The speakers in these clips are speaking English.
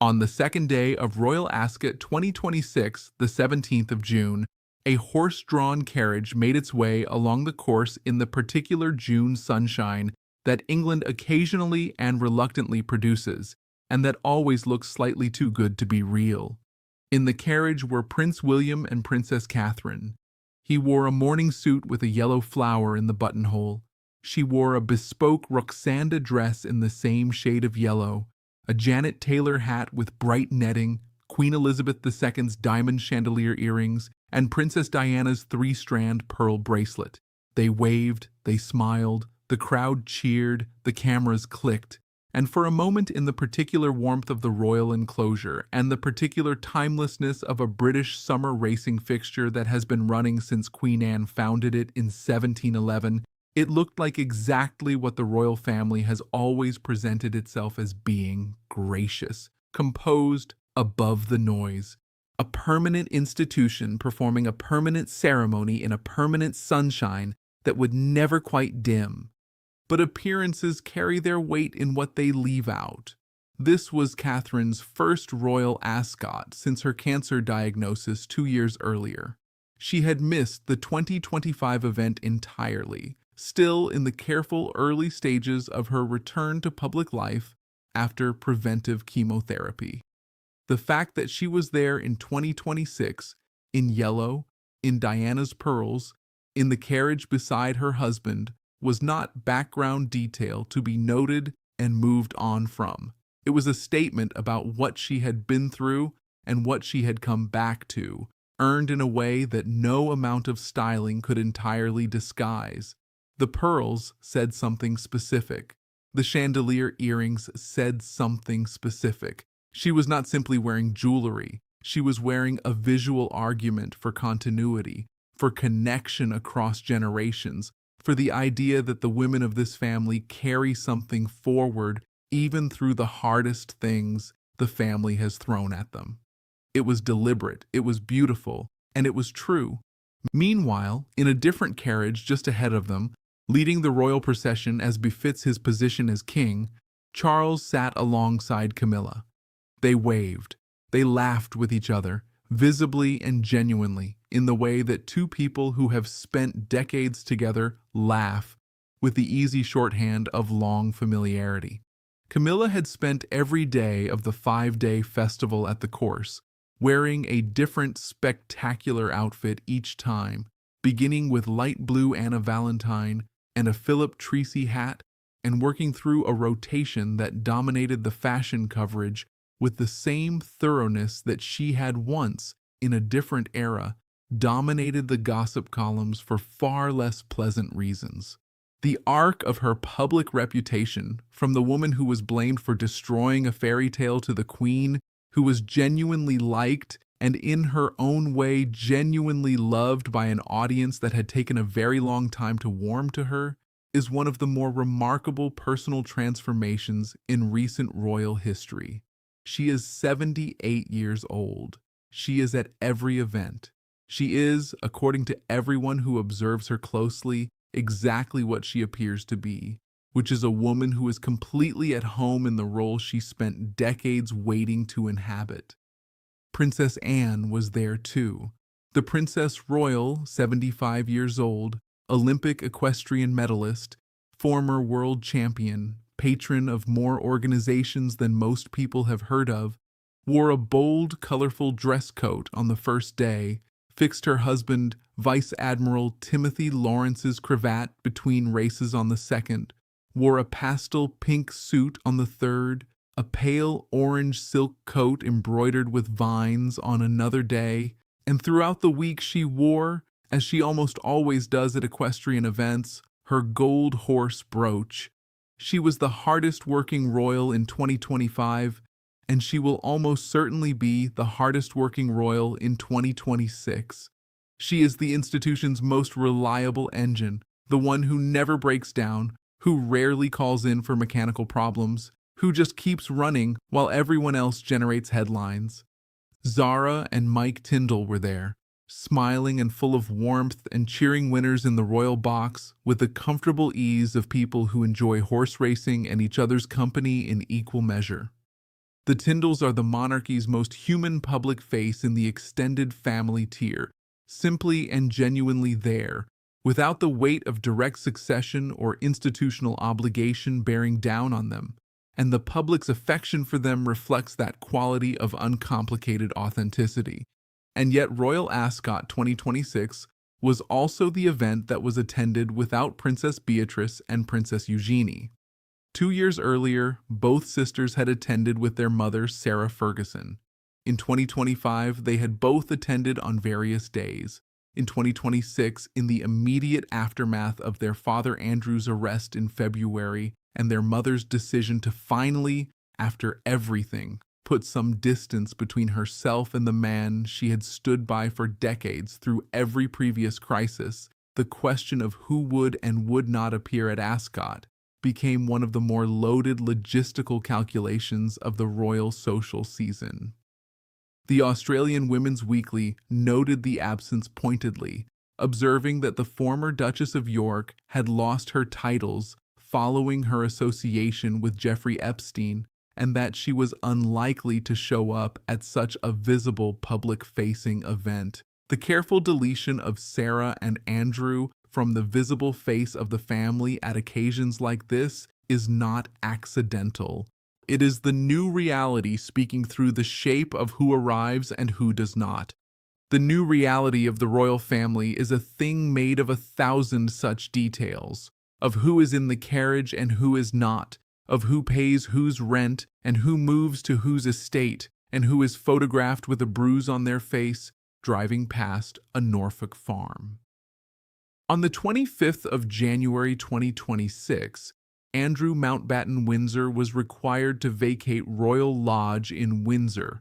On the second day of Royal Ascot 2026, the 17th of June, a horse-drawn carriage made its way along the course in the particular June sunshine that England occasionally and reluctantly produces, and that always looks slightly too good to be real. In the carriage were Prince William and Princess Catherine. He wore a morning suit with a yellow flower in the buttonhole. She wore a bespoke Roxanda dress in the same shade of yellow, a Janet Taylor hat with bright netting, Queen Elizabeth II's diamond chandelier earrings, and Princess Diana's three-strand pearl bracelet. They waved, they smiled, the crowd cheered, the cameras clicked, and for a moment in the particular warmth of the royal enclosure and the particular timelessness of a British summer racing fixture that has been running since Queen Anne founded it in 1711, it looked like exactly what the royal family has always presented itself as being: gracious, composed, above the noise. A permanent institution performing a permanent ceremony in a permanent sunshine that would never quite dim. But appearances carry their weight in what they leave out. This was Catherine's first Royal Ascot since her cancer diagnosis 2 years earlier. She had missed the 2025 event entirely, still in the careful early stages of her return to public life after preventive chemotherapy. The fact that she was there in 2026, in yellow, in Diana's pearls, in the carriage beside her husband, was not background detail to be noted and moved on from. It was a statement about what she had been through and what she had come back to, earned in a way that no amount of styling could entirely disguise. The pearls said something specific. The chandelier earrings said something specific. She was not simply wearing jewelry. She was wearing a visual argument for continuity, for connection across generations, for the idea that the women of this family carry something forward even through the hardest things the family has thrown at them. It was deliberate, it was beautiful, and it was true. Meanwhile, in a different carriage just ahead of them, leading the royal procession as befits his position as king, Charles sat alongside Camilla. They waved. They laughed with each other, visibly and genuinely, in the way that two people who have spent decades together laugh, with the easy shorthand of long familiarity. Camilla had spent every day of the 5-day festival at the course, wearing a different spectacular outfit each time, beginning with light blue Anna Valentine and a Philip Treacy hat, and working through a rotation that dominated the fashion coverage with the same thoroughness that she had once, in a different era, dominated the gossip columns for far less pleasant reasons. The arc of her public reputation, from the woman who was blamed for destroying a fairy tale to the queen who was genuinely liked and in her own way genuinely loved by an audience that had taken a very long time to warm to her, is one of the more remarkable personal transformations in recent royal history. She is 78 years old. She is at every event. She is, according to everyone who observes her closely, exactly what she appears to be, which is a woman who is completely at home in the role she spent decades waiting to inhabit. Princess Anne was there too. The Princess Royal, 75 years old, Olympic equestrian medalist, former world champion, patron of more organizations than most people have heard of, wore a bold, colorful dress coat on the first day, fixed her husband, Vice Admiral Timothy Lawrence's cravat between races on the second, wore a pastel pink suit on the third, a pale orange silk coat embroidered with vines on another day, and throughout the week she wore, as she almost always does at equestrian events, her gold horse brooch. She was the hardest working royal in 2025, and she will almost certainly be the hardest working royal in 2026. She is the institution's most reliable engine, the one who never breaks down, who rarely calls in for mechanical problems, who just keeps running while everyone else generates headlines. Zara and Mike Tyndall were there, smiling and full of warmth and cheering winners in the royal box with the comfortable ease of people who enjoy horse racing and each other's company in equal measure. The Tyndalls are the monarchy's most human public face in the extended family tier, simply and genuinely there, without the weight of direct succession or institutional obligation bearing down on them, and the public's affection for them reflects that quality of uncomplicated authenticity. And yet Royal Ascot 2026 was also the event that was attended without Princess Beatrice and Princess Eugenie. 2 years earlier, both sisters had attended with their mother, Sarah Ferguson. In 2025, they had both attended on various days. In 2026, in the immediate aftermath of their father Andrew's arrest in February and their mother's decision to finally, after everything, put some distance between herself and the man she had stood by for decades through every previous crisis, the question of who would and would not appear at Ascot became one of the more loaded logistical calculations of the royal social season. The Australian Women's Weekly noted the absence pointedly, observing that the former Duchess of York had lost her titles following her association with Jeffrey Epstein, and that she was unlikely to show up at such a visible public-facing event. The careful deletion of Sarah and Andrew from the visible face of the family at occasions like this is not accidental. It is the new reality speaking through the shape of who arrives and who does not. The new reality of the royal family is a thing made of 1,000 such details, of who is in the carriage and who is not, of who pays whose rent and who moves to whose estate, and who is photographed with a bruise on their face driving past a Norfolk farm. On the 25th of January 2026, Andrew Mountbatten Windsor was required to vacate Royal Lodge in Windsor,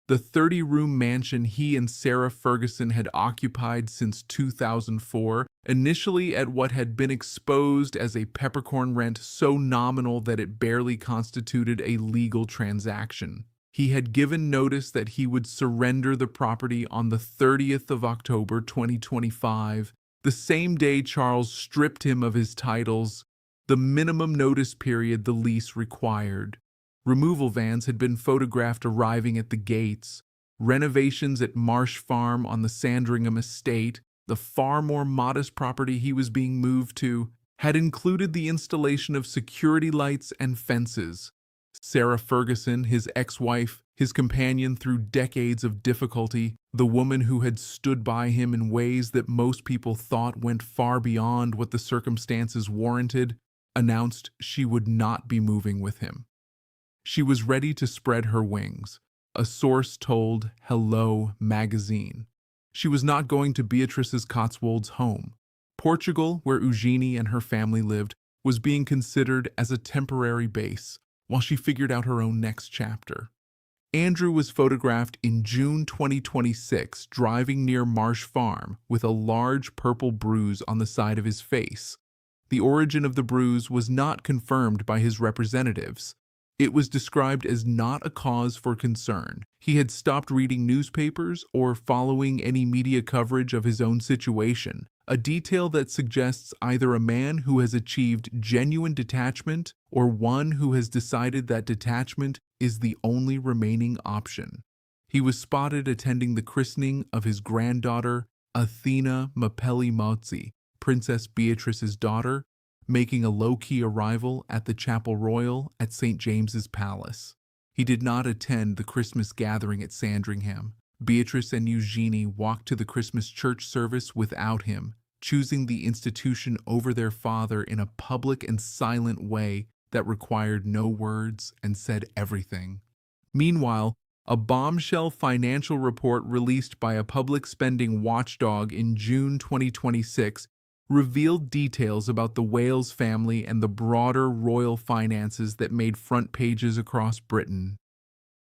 the 30-room mansion he and Sarah Ferguson had occupied since 2004, initially at what had been exposed as a peppercorn rent so nominal that it barely constituted a legal transaction. He had given notice that he would surrender the property on the 30th of October 2025, the same day Charles stripped him of his titles, the minimum notice period the lease required. Removal vans had been photographed arriving at the gates. Renovations at Marsh Farm on the Sandringham estate, the far more modest property he was being moved to, had included the installation of security lights and fences. Sarah Ferguson, his ex-wife, his companion through decades of difficulty, the woman who had stood by him in ways that most people thought went far beyond what the circumstances warranted, announced she would not be moving with him. She was ready to spread her wings, a source told Hello magazine. She was not going to Beatrice's Cotswolds home. Portugal, where Eugenie and her family lived, was being considered as a temporary base, while she figured out her own next chapter. Andrew was photographed in June 2026 driving near Marsh Farm with a large purple bruise on the side of his face. The origin of the bruise was not confirmed by his representatives. It was described as not a cause for concern. He had stopped reading newspapers or following any media coverage of his own situation, a detail that suggests either a man who has achieved genuine detachment or one who has decided that detachment is the only remaining option. He was spotted attending the christening of his granddaughter, Athena Mapelli Mozzi, Princess Beatrice's daughter, making a low-key arrival at the Chapel Royal at St. James's Palace. He did not attend the Christmas gathering at Sandringham. Beatrice and Eugenie walked to the Christmas church service without him, choosing the institution over their father in a public and silent way that required no words and said everything. Meanwhile, a bombshell financial report released by a public spending watchdog in June 2026 revealed details about the Wales family and the broader royal finances that made front pages across Britain.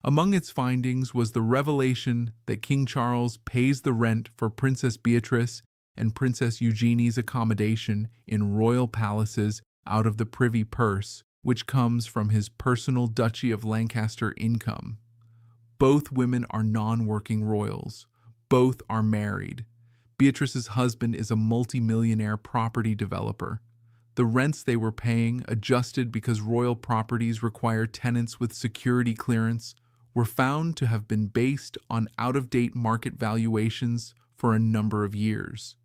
Among its findings was the revelation that King Charles pays the rent for Princess Beatrice and Princess Eugenie's accommodation in royal palaces out of the privy purse, which comes from his personal Duchy of Lancaster income. Both women are non-working royals. Both are married. Beatrice's husband is a multi-millionaire property developer. The rents they were paying, adjusted because royal properties require tenants with security clearance, were found to have been based on out-of-date market valuations for a number of years.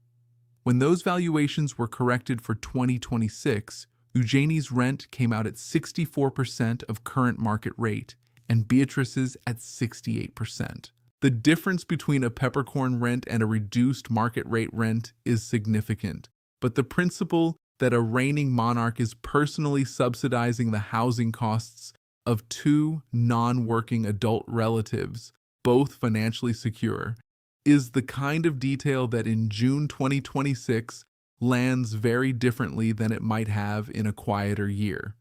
When those valuations were corrected for 2026, Eugenie's rent came out at 64% of current market rate, and Beatrice's at 68%. The difference between a peppercorn rent and a reduced market rate rent is significant, but the principle that a reigning monarch is personally subsidizing the housing costs of two non-working adult relatives, both financially secure, is the kind of detail that in June 2026 lands very differently than it might have in a quieter year.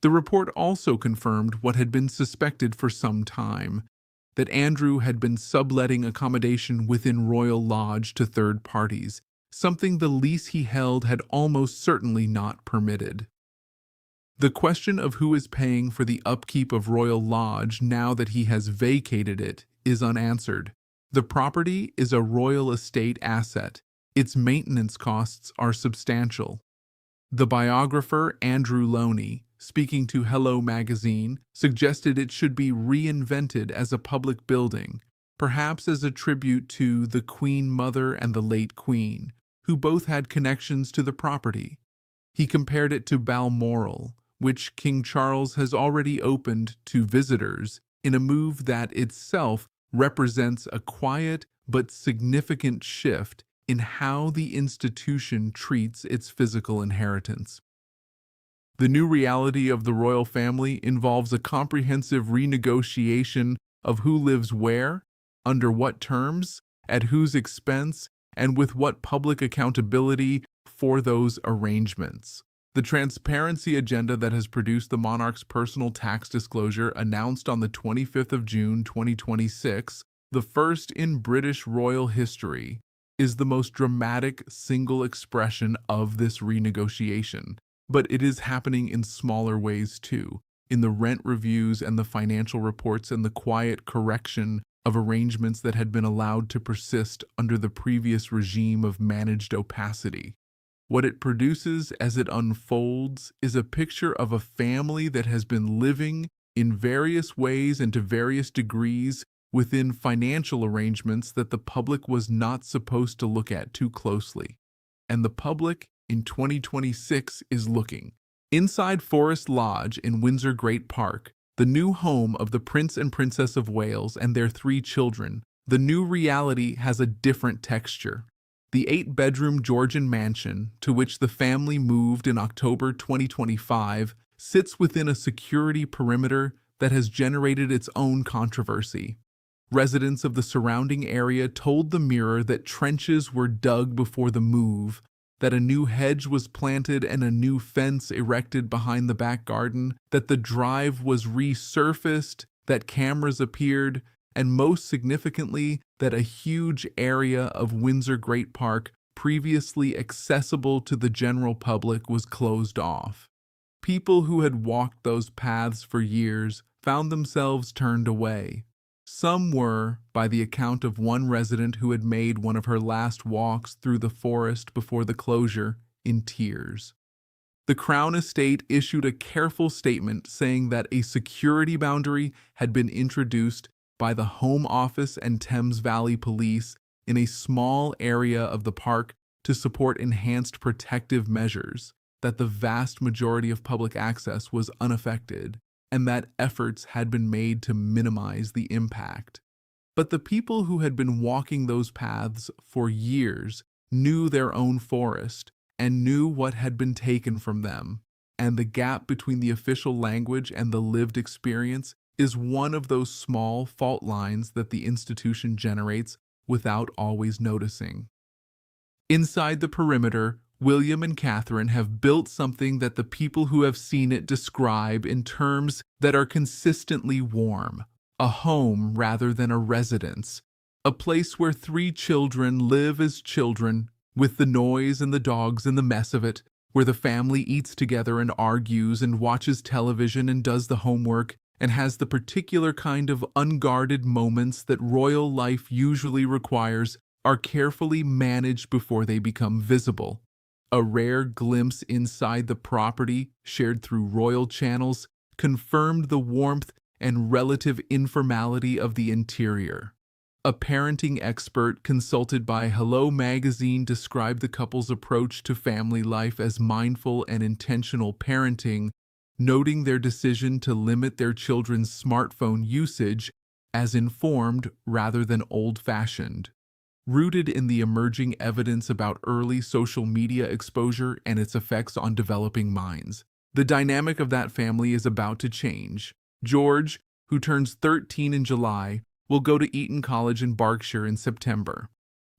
The report also confirmed what had been suspected for some time, that Andrew had been subletting accommodation within Royal Lodge to third parties, something the lease he held had almost certainly not permitted. The question of who is paying for the upkeep of Royal Lodge now that he has vacated it is unanswered. The property is a royal estate asset. Its maintenance costs are substantial. The biographer Andrew Loney, speaking to Hello magazine, suggested it should be reinvented as a public building, perhaps as a tribute to the Queen Mother and the late Queen, who both had connections to the property. He compared it to Balmoral, which King Charles has already opened to visitors in a move that itself represents a quiet but significant shift in how the institution treats its physical inheritance. The new reality of the royal family involves a comprehensive renegotiation of who lives where, under what terms, at whose expense, and with what public accountability for those arrangements. The transparency agenda that has produced the monarch's personal tax disclosure announced on the 25th of June 2026, the first in British royal history, is the most dramatic single expression of this renegotiation. But it is happening in smaller ways too, in the rent reviews and the financial reports and the quiet correction of arrangements that had been allowed to persist under the previous regime of managed opacity. What it produces as it unfolds is a picture of a family that has been living in various ways and to various degrees within financial arrangements that the public was not supposed to look at too closely. And the public in 2026 is looking. Inside Forest Lodge in Windsor Great Park, the new home of the Prince and Princess of Wales and their 3 children, the new reality has a different texture. The 8-bedroom Georgian mansion, to which the family moved in October 2025, sits within a security perimeter that has generated its own controversy. Residents of the surrounding area told the Mirror that trenches were dug before the move, that a new hedge was planted and a new fence erected behind the back garden, that the drive was resurfaced, that cameras appeared, and most significantly, that a huge area of Windsor Great Park previously accessible to the general public was closed off. People who had walked those paths for years found themselves turned away. Some were, by the account of one resident who had made one of her last walks through the forest before the closure, in tears. The Crown Estate issued a careful statement saying that a security boundary had been introduced by the Home Office and Thames Valley Police in a small area of the park to support enhanced protective measures, that the vast majority of public access was unaffected, and that efforts had been made to minimize the impact. But the people who had been walking those paths for years knew their own forest and knew what had been taken from them, and the gap between the official language and the lived experience is one of those small fault lines that the institution generates without always noticing. Inside the perimeter, William and Catherine have built something that the people who have seen it describe in terms that are consistently warm, a home rather than a residence, a place where 3 children live as children, with the noise and the dogs and the mess of it, where the family eats together and argues and watches television and does the homework, and has the particular kind of unguarded moments that royal life usually requires are carefully managed before they become visible. A rare glimpse inside the property, shared through royal channels, confirmed the warmth and relative informality of the interior. A parenting expert consulted by Hello Magazine described the couple's approach to family life as mindful and intentional parenting, noting their decision to limit their children's smartphone usage as informed rather than old-fashioned. Rooted in the emerging evidence about early social media exposure and its effects on developing minds, the dynamic of that family is about to change. George, who turns 13 in July, will go to Eton College in Berkshire in September.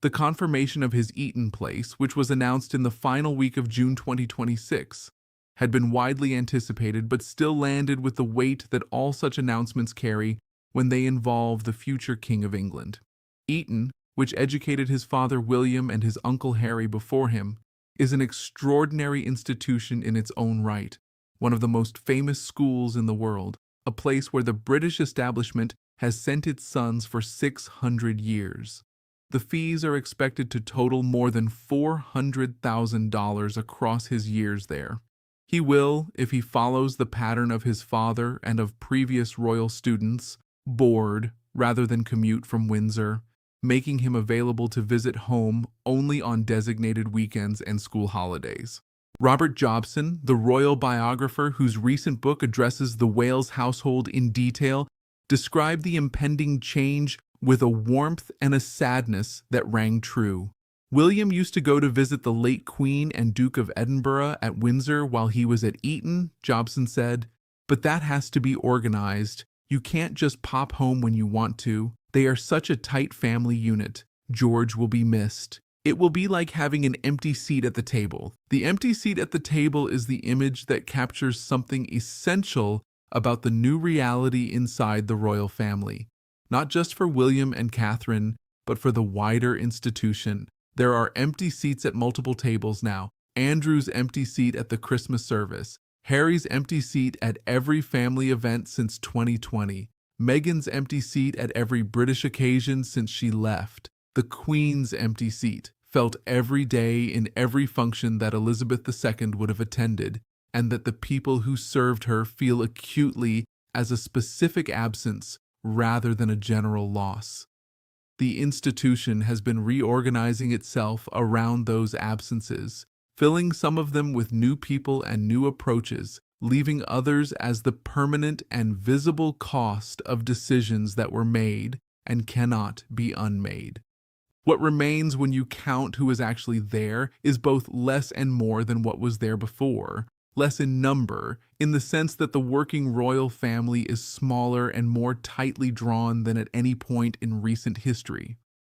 The confirmation of his Eton place, which was announced in the final week of June 2026, had been widely anticipated but still landed with the weight that all such announcements carry when they involve the future King of England. Eton, which educated his father William and his uncle Harry before him, is an extraordinary institution in its own right, one of the most famous schools in the world, a place where the British establishment has sent its sons for 600 years. The fees are expected to total more than $400,000 across his years there. He will, if he follows the pattern of his father and of previous royal students, board rather than commute from Windsor, making him available to visit home only on designated weekends and school holidays. Robert Jobson, the royal biographer whose recent book addresses the Wales household in detail, described the impending change with a warmth and a sadness that rang true. William used to go to visit the late Queen and Duke of Edinburgh at Windsor while he was at Eton, Jobson said, but that has to be organized. You can't just pop home when you want to. They are such a tight family unit. George will be missed. It will be like having an empty seat at the table. The empty seat at the table is the image that captures something essential about the new reality inside the royal family. Not just for William and Catherine, but for the wider institution. There are empty seats at multiple tables now. Andrew's empty seat at the Christmas service. Harry's empty seat at every family event since 2020. Meghan's empty seat at every British occasion since she left. The Queen's empty seat, felt every day in every function that Elizabeth II would have attended, and that the people who served her feel acutely as a specific absence rather than a general loss. The institution has been reorganizing itself around those absences, filling some of them with new people and new approaches, leaving others as the permanent and visible cost of decisions that were made and cannot be unmade. What remains when you count who is actually there is both less and more than what was there before. Less in number, in the sense that the working royal family is smaller and more tightly drawn than at any point in recent history.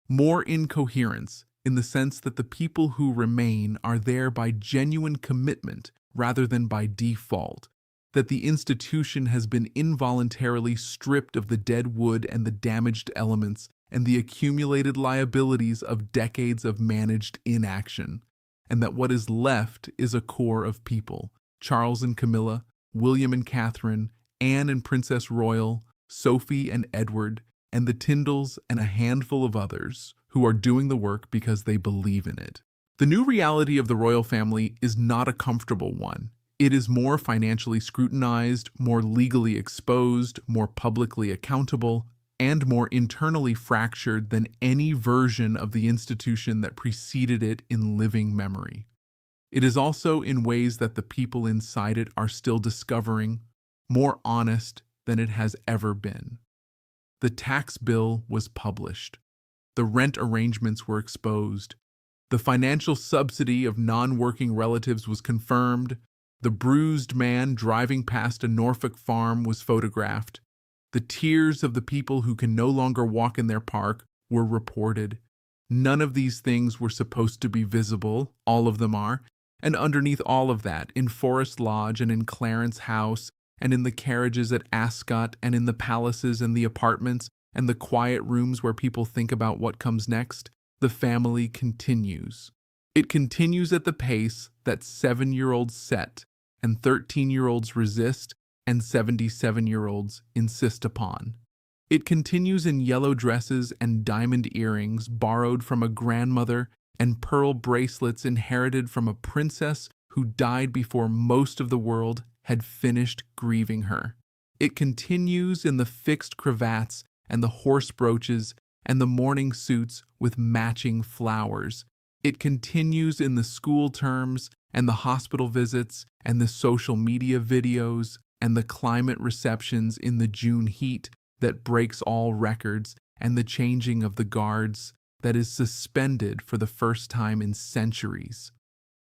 More in coherence, in the sense that the people who remain are there by genuine commitment rather than by default, that the institution has been involuntarily stripped of the dead wood and the damaged elements and the accumulated liabilities of decades of managed inaction, and that what is left is a core of people. Charles and Camilla, William and Catherine, Anne and Princess Royal, Sophie and Edward, and the Tyndalls and a handful of others who are doing the work because they believe in it. The new reality of the royal family is not a comfortable one. It is more financially scrutinized, more legally exposed, more publicly accountable, and more internally fractured than any version of the institution that preceded it in living memory. It is also in ways that the people inside it are still discovering, more honest than it has ever been. The tax bill was published. The rent arrangements were exposed. The financial subsidy of non-working relatives was confirmed. The bruised man driving past a Norfolk farm was photographed. The tears of the people who can no longer walk in their park were reported. None of these things were supposed to be visible, all of them are. And underneath all of that, in Forest Lodge and in Clarence House, and in the carriages at Ascot, and in the palaces and the apartments, and the quiet rooms where people think about what comes next, the family continues. It continues at the pace that 7-year-olds set, and 13-year-olds resist, and 77-year-olds insist upon. It continues in yellow dresses and diamond earrings borrowed from a grandmother and pearl bracelets inherited from a princess who died before most of the world had finished grieving her. It continues in the fixed cravats and the horse brooches and the mourning suits with matching flowers. It continues in the school terms and the hospital visits and the social media videos and the climate receptions in the June heat that breaks all records and the changing of the guards that is suspended for the first time in centuries.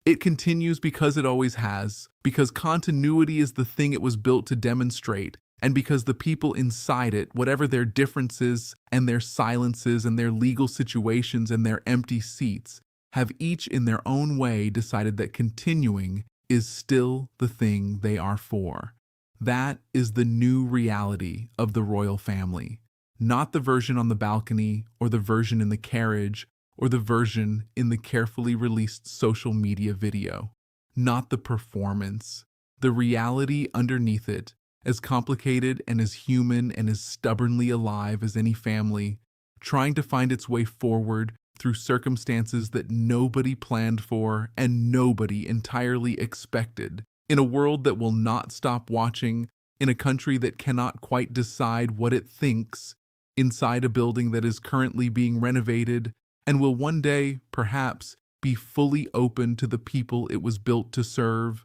It continues because it always has, because continuity is the thing it was built to demonstrate, and because the people inside it, whatever their differences and their silences and their legal situations and their empty seats, have each in their own way decided that continuing is still the thing they are for. That is the new reality of the royal family, not the version on the balcony or the version in the carriage or the version in the carefully released social media video, not the performance, the reality underneath it, as complicated and as human and as stubbornly alive as any family, trying to find its way forward through circumstances that nobody planned for and nobody entirely expected, in a world that will not stop watching, in a country that cannot quite decide what it thinks, inside a building that is currently being renovated and will one day, perhaps, be fully open to the people it was built to serve.